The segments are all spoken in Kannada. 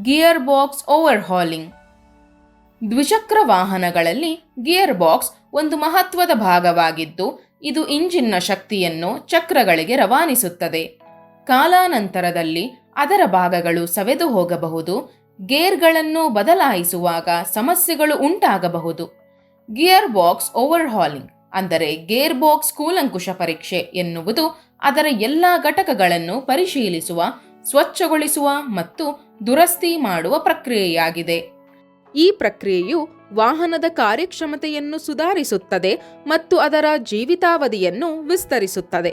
Gear box ಓವರ್ಹಾಲಿಂಗ್. ದ್ವಿಚಕ್ರ ವಾಹನಗಳಲ್ಲಿ ಗಿಯರ್ ಬಾಕ್ಸ್ ಒಂದು ಮಹತ್ವದ ಭಾಗವಾಗಿದ್ದು, ಇದು ಇಂಜಿನ್ನ ಶಕ್ತಿಯನ್ನು ಚಕ್ರಗಳಿಗೆ ರವಾನಿಸುತ್ತದೆ. ಕಾಲಾನಂತರದಲ್ಲಿ ಅದರ ಭಾಗಗಳು ಸವೆದು ಹೋಗಬಹುದು. ಗೇರ್ಗಳನ್ನು ಬದಲಾಯಿಸುವಾಗ ಸಮಸ್ಯೆಗಳು ಉಂಟಾಗಬಹುದು. ಗಿಯರ್ ಬಾಕ್ಸ್ ಓವರ್ಹಾಲಿಂಗ್ ಅಂದರೆ ಗೇರ್ ಬಾಕ್ಸ್ ಕೂಲಂಕುಷ ಪರೀಕ್ಷೆ ಎನ್ನುವುದು ಅದರ ಎಲ್ಲ ಘಟಕಗಳನ್ನು ಪರಿಶೀಲಿಸುವ, ಸ್ವಚ್ಛಗೊಳಿಸುವ ಮತ್ತು ದುರಸ್ತಿ ಮಾಡುವ ಪ್ರಕ್ರಿಯೆಯಾಗಿದೆ. ಈ ಪ್ರಕ್ರಿಯೆಯು ವಾಹನದ ಕಾರ್ಯಕ್ಷಮತೆಯನ್ನು ಸುಧಾರಿಸುತ್ತದೆ ಮತ್ತು ಅದರ ಜೀವಿತಾವಧಿಯನ್ನು ವಿಸ್ತರಿಸುತ್ತದೆ.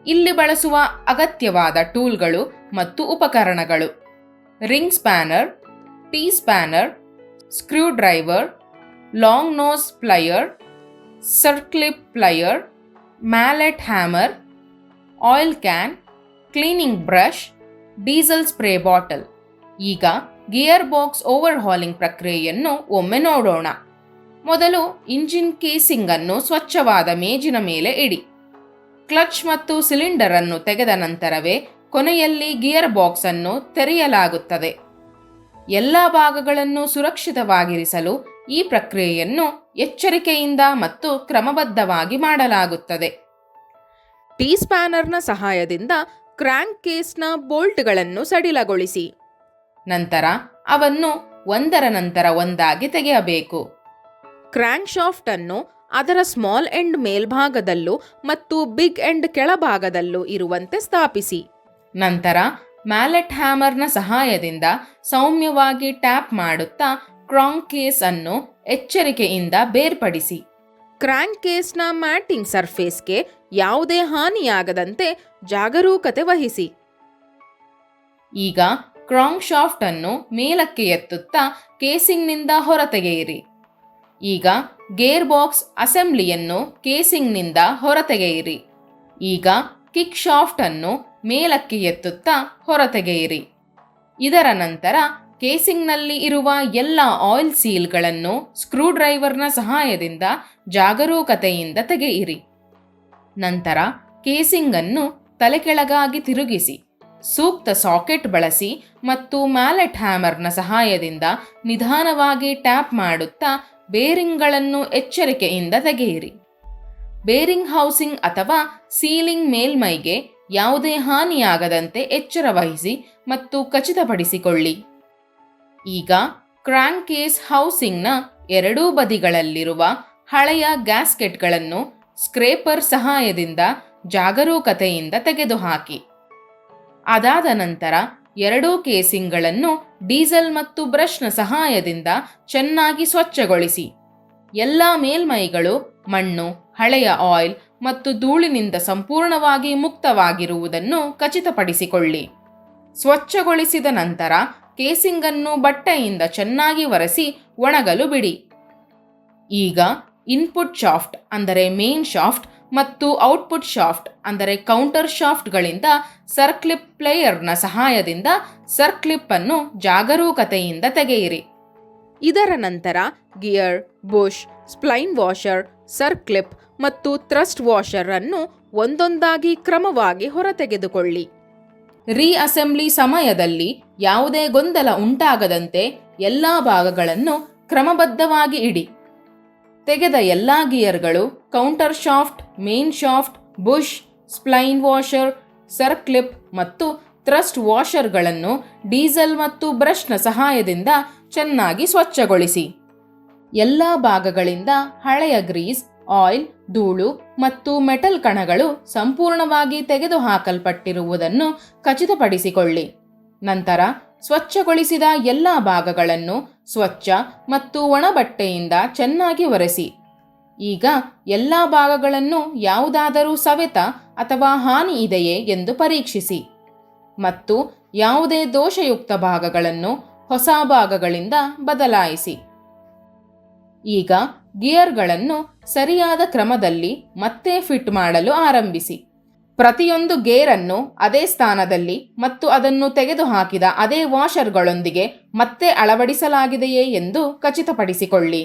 ಇಲ್ಲಿ ಬಳಸುವ ಅಗತ್ಯವಾದ ಟೂಲ್ಗಳು ಮತ್ತು ಉಪಕರಣಗಳು: ring spanner, T spanner, screw driver, long nose plier, circlip plier, mallet hammer, oil can, cleaning brush, diesel spray bottle. ಈಗ ಗಿಯರ್ ಬಾಕ್ಸ್ ಓವರ್ಹಾಲಿಂಗ್ ಪ್ರಕ್ರಿಯೆಯನ್ನು ಒಮ್ಮೆ ನೋಡೋಣ. ಮೊದಲು ಇಂಜಿನ್ ಕೇಸಿಂಗ್ ಅನ್ನು ಸ್ವಚ್ಛವಾದ ಮೇಜಿನ ಮೇಲೆ ಇಡಿ. ಕ್ಲಚ್ ಮತ್ತು ಸಿಲಿಂಡರ್ ಅನ್ನು ತೆಗೆದ ನಂತರವೇ ಕೊನೆಯಲ್ಲಿ ಗಿಯರ್ ಬಾಕ್ಸ್ ಅನ್ನು ತೆರೆಯಲಾಗುತ್ತದೆ. ಎಲ್ಲ ಭಾಗಗಳನ್ನು ಸುರಕ್ಷಿತವಾಗಿರಿಸಲು ಈ ಪ್ರಕ್ರಿಯೆಯನ್ನು ಎಚ್ಚರಿಕೆಯಿಂದ ಮತ್ತು ಕ್ರಮಬದ್ಧವಾಗಿ ಮಾಡಲಾಗುತ್ತದೆ. ಟಿ ಸ್ಪ್ಯಾನರ್ನ ಸಹಾಯದಿಂದ ಕ್ರ್ಯಾಂಕ್ ಕೇಸ್ನ ಬೋಲ್ಟ್ಗಳನ್ನು ಸಡಿಲಗೊಳಿಸಿ. ನಂತರ ಅವನ್ನು ಒಂದರ ನಂತರ ಒಂದಾಗಿ ತೆಗೆಯಬೇಕು. ಕ್ರ್ಯಾಂಕ್ ಶಾಫ್ಟ್ ಅನ್ನು ಅದರ ಸ್ಮಾಲ್ ಎಂಡ್ ಮೇಲ್ಭಾಗದಲ್ಲೂ ಮತ್ತು ಬಿಗ್ ಎಂಡ್ ಕೆಳಭಾಗದಲ್ಲೂ ಇರುವಂತೆ ಸ್ಥಾಪಿಸಿ. ನಂತರ ಮ್ಯಾಲೆಟ್ ಹ್ಯಾಮರ್ನ ಸಹಾಯದಿಂದ ಸೌಮ್ಯವಾಗಿ ಟ್ಯಾಪ್ ಮಾಡುತ್ತಾ ಕ್ರಾಂಕ್ ಕೇಸ್ ಅನ್ನು ಎಚ್ಚರಿಕೆಯಿಂದ ಬೇರ್ಪಡಿಸಿ. ಕ್ರ್ಯಾಂಕ್ ಕೇಸ್ನ ಮ್ಯಾಟಿಂಗ್ ಸರ್ಫೇಸ್ಗೆ ಯಾವುದೇ ಹಾನಿಯಾಗದಂತೆ ಜಾಗರೂಕತೆ ವಹಿಸಿ. ಈಗ ಕ್ರಾಂಕ್ ಶಾಫ್ಟ್ ಅನ್ನು ಮೇಲಕ್ಕೆ ಎತ್ತುತ್ತಾ ಕೇಸಿಂಗ್ನಿಂದ ಹೊರತೆಗೆಯಿರಿ. ಈಗ ಗೇರ್ ಬಾಕ್ಸ್ ಅಸೆಂಬ್ಲಿಯನ್ನು ಕೇಸಿಂಗ್ನಿಂದ ಹೊರತೆಗೆಯಿರಿ. ಈಗ ಕಿಕ್ ಶಾಫ್ಟ್ ಅನ್ನು ಮೇಲಕ್ಕೆ ಎತ್ತುತ್ತಾ ಹೊರತೆಗೆಯಿರಿ. ಇದರ ನಂತರ ಕೇಸಿಂಗ್ನಲ್ಲಿ ಇರುವ ಎಲ್ಲ ಆಯಿಲ್ ಸೀಲ್ಗಳನ್ನು ಸ್ಕ್ರೂ ಡ್ರೈವರ್ನ ಸಹಾಯದಿಂದ ಜಾಗರೂಕತೆಯಿಂದ ತೆಗೆಯಿರಿ. ನಂತರ ಕೇಸಿಂಗ್ ಅನ್ನು ತಲೆಕೆಳಗಾಗಿ ತಿರುಗಿಸಿ, ಸೂಕ್ತ ಸಾಕೆಟ್ ಬಳಸಿ ಮತ್ತು ಮ್ಯಾಲೆಟ್ ಹ್ಯಾಮರ್ನ ಸಹಾಯದಿಂದ ನಿಧಾನವಾಗಿ ಟ್ಯಾಪ್ ಮಾಡುತ್ತಾ ಬೇರಿಂಗ್ಗಳನ್ನು ಎಚ್ಚರಿಕೆಯಿಂದ ತೆಗೆಯಿರಿ. ಬೇರಿಂಗ್ ಹೌಸಿಂಗ್ ಅಥವಾ ಸೀಲಿಂಗ್ ಮೇಲ್ಮೈಗೆ ಯಾವುದೇ ಹಾನಿಯಾಗದಂತೆ ಎಚ್ಚರ ವಹಿಸಿ ಮತ್ತು ಖಚಿತಪಡಿಸಿಕೊಳ್ಳಿ. ಈಗ ಕ್ರ್ಯಾಂಕ್ ಕೇಸ್ ಹೌಸಿಂಗ್ನ ಎರಡೂ ಬದಿಗಳಲ್ಲಿರುವ ಹಳೆಯ ಗ್ಯಾಸ್ಕೆಟ್ಗಳನ್ನು ಸ್ಕ್ರೇಪರ್ ಸಹಾಯದಿಂದ ಜಾಗರೂಕತೆಯಿಂದ ತೆಗೆದುಹಾಕಿ. ಅದಾದ ನಂತರ ಎರಡೂ ಕೇಸಿಂಗ್ಗಳನ್ನು ಡೀಸೆಲ್ ಮತ್ತು ಬ್ರಷ್ನ ಸಹಾಯದಿಂದ ಚೆನ್ನಾಗಿ ಸ್ವಚ್ಛಗೊಳಿಸಿ. ಎಲ್ಲ ಮೇಲ್ಮೈಗಳು ಮಣ್ಣು, ಹಳೆಯ ಆಯಿಲ್ ಮತ್ತು ಧೂಳಿನಿಂದ ಸಂಪೂರ್ಣವಾಗಿ ಮುಕ್ತವಾಗಿರುವುದನ್ನು ಖಚಿತಪಡಿಸಿಕೊಳ್ಳಿ. ಸ್ವಚ್ಛಗೊಳಿಸಿದ ನಂತರ ಕೇಸಿಂಗ್ ಅನ್ನು ಬಟ್ಟೆಯಿಂದ ಚೆನ್ನಾಗಿ ಒರೆಸಿ ಒಣಗಲು ಬಿಡಿ. ಈಗ ಇನ್ಪುಟ್ ಶಾಫ್ಟ್ ಅಂದರೆ ಮೇನ್ ಶಾಫ್ಟ್ ಮತ್ತು ಔಟ್ಪುಟ್ ಶಾಫ್ಟ್ ಅಂದರೆ ಕೌಂಟರ್ ಶಾಫ್ಟ್ಗಳಿಂದ ಸರ್ಕ್ಲಿಪ್ ಪ್ಲೇಯರ್ನ ಸಹಾಯದಿಂದ ಸರ್ಕ್ಲಿಪ್ ಅನ್ನು ಜಾಗರೂಕತೆಯಿಂದ ತೆಗೆಯಿರಿ. ಇದರ ನಂತರ gear, bush, spline washer, circlip ಮತ್ತು ಥ್ರಸ್ಟ್ ವಾಷರ್ ಅನ್ನು ಒಂದೊಂದಾಗಿ ಕ್ರಮವಾಗಿ ಹೊರತೆಗೆದುಕೊಳ್ಳಿ. ರೀಅಸೆಂಬ್ಲಿ ಸಮಯದಲ್ಲಿ ಯಾವುದೇ ಗೊಂದಲ ಉಂಟಾಗದಂತೆ ಎಲ್ಲ ಭಾಗಗಳನ್ನು ಕ್ರಮಬದ್ಧವಾಗಿ ಇಡಿ. ತೆಗೆದ ಎಲ್ಲ ಗಿಯರ್ಗಳು, counter shaft, main shaft, bush, spline washer, circlip ಮತ್ತು ಥ್ರಸ್ಟ್ ವಾಷರ್ಗಳನ್ನು ಡೀಸೆಲ್ ಮತ್ತು ಬ್ರಷ್ನ ಸಹಾಯದಿಂದ ಚೆನ್ನಾಗಿ ಸ್ವಚ್ಛಗೊಳಿಸಿ. ಎಲ್ಲ ಭಾಗಗಳಿಂದ ಹಳೆಯ ಗ್ರೀಸ್, ಆಯಿಲ್, ಧೂಳು ಮತ್ತು ಮೆಟಲ್ ಕಣಗಳು ಸಂಪೂರ್ಣವಾಗಿ ತೆಗೆದುಹಾಕಲ್ಪಟ್ಟಿರುವುದನ್ನು ಖಚಿತಪಡಿಸಿಕೊಳ್ಳಿ. ನಂತರ ಸ್ವಚ್ಛಗೊಳಿಸಿದ ಎಲ್ಲ ಭಾಗಗಳನ್ನು ಸ್ವಚ್ಛ ಮತ್ತು ಒಣಬಟ್ಟೆಯಿಂದ ಚೆನ್ನಾಗಿ ಒರೆಸಿ. ಈಗ ಎಲ್ಲ ಭಾಗಗಳನ್ನು ಯಾವುದಾದರೂ ಸವೆತ ಅಥವಾ ಹಾನಿ ಇದೆಯೇ ಎಂದು ಪರೀಕ್ಷಿಸಿ ಮತ್ತು ಯಾವುದೇ ದೋಷಯುಕ್ತ ಭಾಗಗಳನ್ನು ಹೊಸ ಭಾಗಗಳಿಂದ ಬದಲಾಯಿಸಿ. ಈಗ ಗಿಯರ್ಗಳನ್ನು ಸರಿಯಾದ ಕ್ರಮದಲ್ಲಿ ಮತ್ತೆ ಫಿಟ್ ಮಾಡಲು ಆರಂಭಿಸಿ. ಪ್ರತಿಯೊಂದು ಗೇರನ್ನು ಅದೇ ಸ್ಥಾನದಲ್ಲಿ ಮತ್ತು ಅದನ್ನು ತೆಗೆದುಹಾಕಿದ ಅದೇ ವಾಷರ್ಗಳೊಂದಿಗೆ ಮತ್ತೆ ಅಳವಡಿಸಲಾಗಿದೆಯೇ ಎಂದು ಖಚಿತಪಡಿಸಿಕೊಳ್ಳಿ.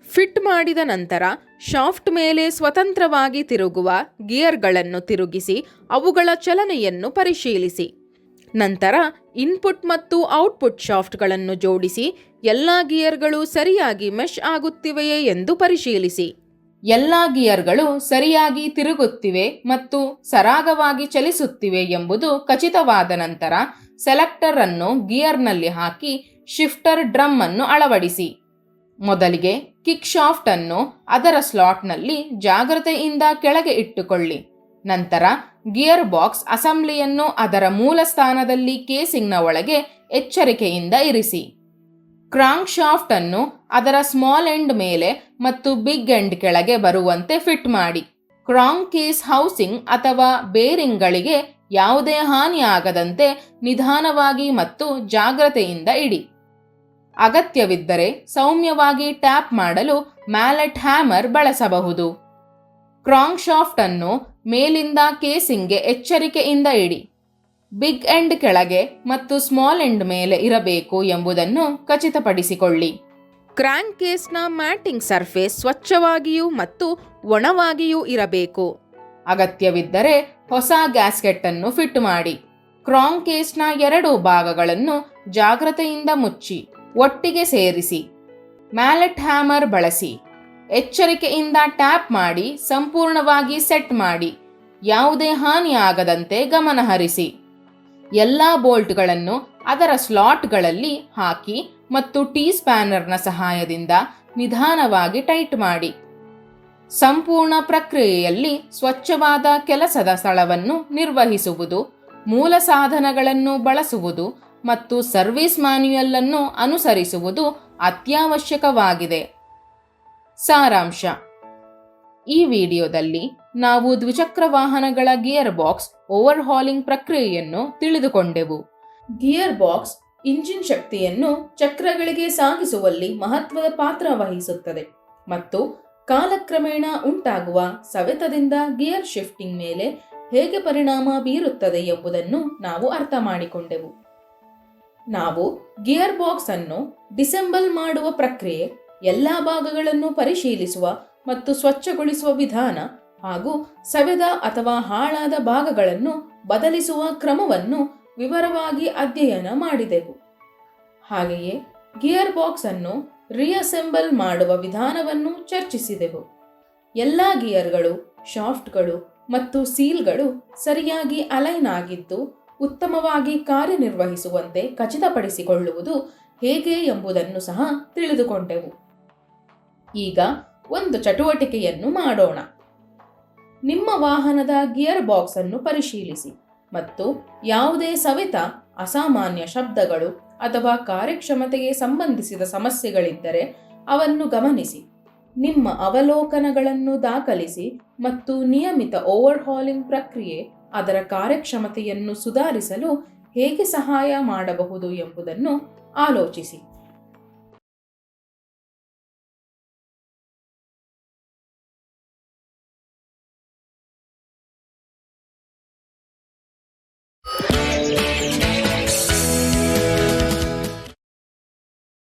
ಫಿಟ್ ಮಾಡಿದ ನಂತರ ಶಾಫ್ಟ್ ಮೇಲೆ ಸ್ವತಂತ್ರವಾಗಿ ತಿರುಗುವ ಗಿಯರ್ಗಳನ್ನು ತಿರುಗಿಸಿ ಅವುಗಳ ಚಲನೆಯನ್ನು ಪರಿಶೀಲಿಸಿ. ನಂತರ ಇನ್ಪುಟ್ ಮತ್ತು ಔಟ್ಪುಟ್ ಶಾಫ್ಟ್ಗಳನ್ನು ಜೋಡಿಸಿ ಎಲ್ಲ ಗಿಯರ್ಗಳು ಸರಿಯಾಗಿ ಮೆಶ್ ಆಗುತ್ತಿವೆಯೇ ಎಂದು ಪರಿಶೀಲಿಸಿ. ಎಲ್ಲ ಗಿಯರ್ಗಳು ಸರಿಯಾಗಿ ತಿರುಗುತ್ತಿವೆ ಮತ್ತು ಸರಾಗವಾಗಿ ಚಲಿಸುತ್ತಿವೆ ಎಂಬುದು ಖಚಿತವಾದ ನಂತರ ಸೆಲೆಕ್ಟರ್ ಅನ್ನು ಗಿಯರ್ನಲ್ಲಿ ಹಾಕಿ ಶಿಫ್ಟರ್ ಡ್ರಮ್ ಅನ್ನು ಅಳವಡಿಸಿ. ಮೊದಲಿಗೆ ಕಿಕ್ ಶಾಫ್ಟ್ ಅನ್ನು ಅದರ ಸ್ಲಾಟ್ನಲ್ಲಿ ಜಾಗ್ರತೆಯಿಂದ ಕೆಳಗೆ ಇಟ್ಟುಕೊಳ್ಳಿ. ನಂತರ ಗಿಯರ್ ಬಾಕ್ಸ್ ಅಸೆಂಬ್ಲಿಯನ್ನು ಅದರ ಮೂಲ ಸ್ಥಾನದಲ್ಲಿ ಕೇಸಿಂಗ್ನ ಒಳಗೆ ಎಚ್ಚರಿಕೆಯಿಂದ ಇರಿಸಿ. ಕ್ರಾಂಕ್ ಶಾಫ್ಟ್ ಅನ್ನು ಅದರ ಸ್ಮಾಲ್ ಎಂಡ್ ಮೇಲೆ ಮತ್ತು ಬಿಗ್ ಎಂಡ್ ಕೆಳಗೆ ಬರುವಂತೆ ಫಿಟ್ ಮಾಡಿ. ಕ್ರಾಂಕ್ ಕೇಸ್ ಹೌಸಿಂಗ್ ಅಥವಾ ಬೇರಿಂಗ್ಗಳಿಗೆ ಯಾವುದೇ ಹಾನಿಯಾಗದಂತೆ ನಿಧಾನವಾಗಿ ಮತ್ತು ಜಾಗ್ರತೆಯಿಂದ ಇಡಿ. ಅಗತ್ಯವಿದ್ದರೆ ಸೌಮ್ಯವಾಗಿ ಟ್ಯಾಪ್ ಮಾಡಲು ಮ್ಯಾಲೆಟ್ ಹ್ಯಾಮರ್ ಬಳಸಬಹುದು. ಕ್ರಾಂಕ್ ಶಾಫ್ಟ್ ಅನ್ನು ಮೇಲಿಂದ ಕೇಸಿಂಗ್ಗೆ ಎಚ್ಚರಿಕೆಯಿಂದ ಇಡಿ. ಬಿಗ್ ಎಂಡ್ ಕೆಳಗೆ ಮತ್ತು ಸ್ಮಾಲ್ ಎಂಡ್ ಮೇಲೆ ಇರಬೇಕು ಎಂಬುದನ್ನು ಖಚಿತಪಡಿಸಿಕೊಳ್ಳಿ. ಕ್ರ್ಯಾಂಕ್ ಕೇಸ್ನ ಮ್ಯಾಟಿಂಗ್ ಸರ್ಫೇಸ್ ಸ್ವಚ್ಛವಾಗಿಯೂ ಮತ್ತು ಒಣವಾಗಿಯೂ ಇರಬೇಕು. ಅಗತ್ಯವಿದ್ದರೆ ಹೊಸ ಗ್ಯಾಸ್ಕೆಟ್ ಅನ್ನು ಫಿಟ್ ಮಾಡಿ. ಕ್ರಾಂಕ್ ಕೇಸ್ನ 2 ಭಾಗಗಳನ್ನು ಜಾಗ್ರತೆಯಿಂದ ಮುಚ್ಚಿ ಒಟ್ಟಿಗೆ ಸೇರಿಸಿ. ಮ್ಯಾಲೆಟ್ ಹ್ಯಾಮರ್ ಬಳಸಿ. ಎಚ್ಚರಿಕೆಯಿಂದ ಟ್ಯಾಪ್ ಮಾಡಿ ಸಂಪೂರ್ಣವಾಗಿ ಸೆಟ್ ಮಾಡಿ. ಯಾವುದೇ ಹಾನಿಯಾಗದಂತೆ ಗಮನಹರಿಸಿ. ಎಲ್ಲ ಬೋಲ್ಟ್ಗಳನ್ನು ಅದರ ಸ್ಲಾಟ್ಗಳಲ್ಲಿ ಹಾಕಿ ಮತ್ತು ಟೀ ಸ್ಪ್ಯಾನರ್ನ ಸಹಾಯದಿಂದ ನಿಧಾನವಾಗಿ ಟೈಟ್ ಮಾಡಿ. ಸಂಪೂರ್ಣ ಪ್ರಕ್ರಿಯೆಯಲ್ಲಿ ಸ್ವಚ್ಛವಾದ ಕೆಲಸದ ಸ್ಥಳವನ್ನು ನಿರ್ವಹಿಸುವುದು, ಮೂಲ ಸಾಧನಗಳನ್ನು ಬಳಸುವುದು ಮತ್ತು ಸರ್ವಿಸ್ ಮ್ಯಾನ್ಯುಯಲ್ ಅನ್ನು ಅನುಸರಿಸುವುದು ಅತ್ಯವಶ್ಯಕವಾಗಿದೆ. ಸಾರಾಂಶ: ಈ ವಿಡಿಯೋದಲ್ಲಿ ನಾವು ದ್ವಿಚಕ್ರ ವಾಹನಗಳ ಗಿಯರ್ ಬಾಕ್ಸ್ ಓವರ್ಹಾಲಿಂಗ್ ಪ್ರಕ್ರಿಯೆಯನ್ನು ತಿಳಿದುಕೊಂಡೆವು. ಗಿಯರ್ ಬಾಕ್ಸ್ ಇಂಜಿನ್ ಶಕ್ತಿಯನ್ನು ಚಕ್ರಗಳಿಗೆ ಸಾಗಿಸುವಲ್ಲಿ ಮಹತ್ವದ ಪಾತ್ರ ವಹಿಸುತ್ತದೆ ಮತ್ತು ಕಾಲಕ್ರಮೇಣ ಉಂಟಾಗುವ ಸವೆತದಿಂದ ಗಿಯರ್ ಶಿಫ್ಟಿಂಗ್ ಮೇಲೆ ಹೇಗೆ ಪರಿಣಾಮ ಬೀರುತ್ತದೆ ಎಂಬುದನ್ನು ನಾವು ಅರ್ಥ ಮಾಡಿಕೊಂಡೆವು. ನಾವು ಗಿಯರ್ ಬಾಕ್ಸ್ ಅನ್ನು ಡಿಸೆಂಬಲ್ ಮಾಡುವ ಪ್ರಕ್ರಿಯೆ, ಎಲ್ಲ ಭಾಗಗಳನ್ನು ಪರಿಶೀಲಿಸುವ ಮತ್ತು ಸ್ವಚ್ಛಗೊಳಿಸುವ ವಿಧಾನ ಹಾಗೂ ಸವೆದ ಅಥವಾ ಹಾಳಾದ ಭಾಗಗಳನ್ನು ಬದಲಿಸುವ ಕ್ರಮವನ್ನು ವಿವರವಾಗಿ ಅಧ್ಯಯನ ಮಾಡಿದೆವು. ಹಾಗೆಯೇ ಗಿಯರ್ ಬಾಕ್ಸ್ ಅನ್ನು ರಿಅಸೆಂಬಲ್ ಮಾಡುವ ವಿಧಾನವನ್ನು ಚರ್ಚಿಸಿದೆವು. ಎಲ್ಲ ಗಿಯರ್ಗಳು, ಶಾಫ್ಟ್ಗಳು ಮತ್ತು ಸೀಲ್ಗಳು ಸರಿಯಾಗಿ ಅಲೈನ್ ಆಗಿದ್ದು ಉತ್ತಮವಾಗಿ ಕಾರ್ಯನಿರ್ವಹಿಸುವಂತೆ ಖಚಿತಪಡಿಸಿಕೊಳ್ಳುವುದು ಹೇಗೆ ಎಂಬುದನ್ನು ಸಹ ತಿಳಿದುಕೊಂಡೆವು. ಈಗ ಒಂದು ಚಟುವಟಿಕೆಯನ್ನು ಮಾಡೋಣ. ನಿಮ್ಮ ವಾಹನದ ಗಿಯರ್ ಬಾಕ್ಸ್ ಅನ್ನು ಪರಿಶೀಲಿಸಿ ಮತ್ತು ಯಾವುದೇ ಸವೆತ, ಅಸಾಮಾನ್ಯ ಶಬ್ದಗಳು ಅಥವಾ ಕಾರ್ಯಕ್ಷಮತೆಗೆ ಸಂಬಂಧಿಸಿದ ಸಮಸ್ಯೆಗಳಿದ್ದರೆ ಅವನ್ನು ಗಮನಿಸಿ. ನಿಮ್ಮ ಅವಲೋಕನಗಳನ್ನು ದಾಖಲಿಸಿ ಮತ್ತು ನಿಯಮಿತ ಓವರ್ಹಾಲಿಂಗ್ ಪ್ರಕ್ರಿಯೆ ಅದರ ಕಾರ್ಯಕ್ಷಮತೆಯನ್ನು ಸುಧಾರಿಸಲು ಹೇಗೆ ಸಹಾಯ ಮಾಡಬಹುದು ಎಂಬುದನ್ನು ಆಲೋಚಿಸಿ.